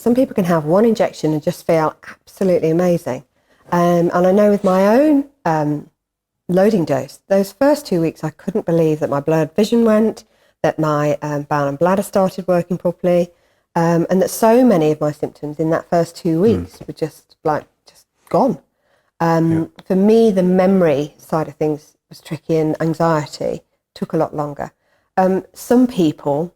some people can have one injection and just feel absolutely amazing. And I know with my own loading dose, those first 2 weeks, I couldn't believe that my blurred vision went, that my bowel and bladder started working properly, and that so many of my symptoms in that first 2 weeks were just gone. For me, the memory side of things was tricky, and anxiety took a lot longer. Some people,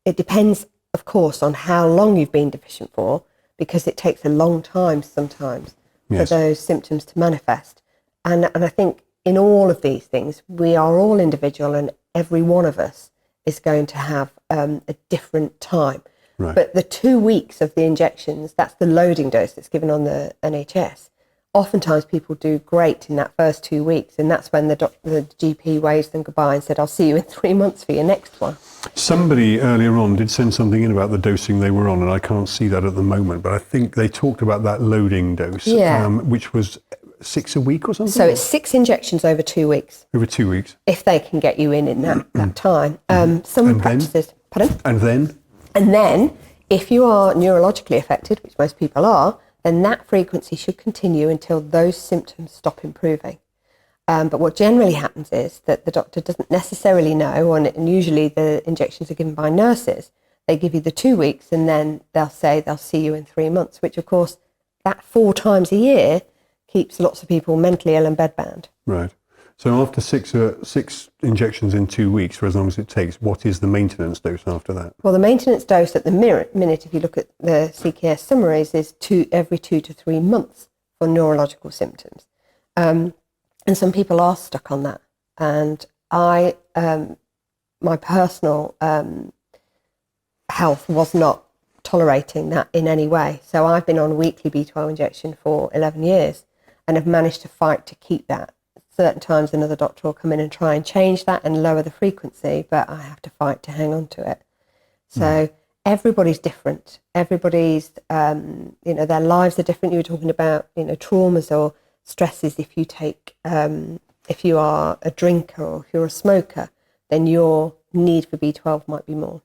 it depends, of course, on how long you've been deficient for, because it takes a long time sometimes for those symptoms to manifest. And I think in all of these things, we are all individual, and every one of us is going to have a different time. Right. But the 2 weeks of the injections, that's the loading dose that's given on the NHS. Oftentimes people do great in that first 2 weeks, and that's when the GP waves them goodbye and said, I'll see you in 3 months for your next one. Somebody earlier on did send something in about the dosing they were on, and I can't see that at the moment, but I think they talked about that loading dose, which was 6 a week or something? So it's 6 injections over 2 weeks. Over 2 weeks. If they can get you in that time. Some practices... Pardon? And then? And then, if you are neurologically affected, which most people are, then that frequency should continue until those symptoms stop improving. But what generally happens is that the doctor doesn't necessarily know, and usually the injections are given by nurses. They give you the 2 weeks, and then they'll say they'll see you in 3 months, which of course, that 4 times a year keeps lots of people mentally ill and bedbound. Right. So after six injections in 2 weeks, for as long as it takes, what is the maintenance dose after that? Well, the maintenance dose at the minute, if you look at the CKS summaries, is every 2 to 3 months for neurological symptoms. And some people are stuck on that. And my personal health was not tolerating that in any way. So I've been on weekly B12 injection for 11 years and have managed to fight to keep that. Certain times another doctor will come in and try and change that and lower the frequency, but I have to fight to hang on to it. So everybody's different. Everybody's, their lives are different. You were talking about, traumas or stresses. If you take, if you are a drinker or if you're a smoker, then your need for B12 might be more.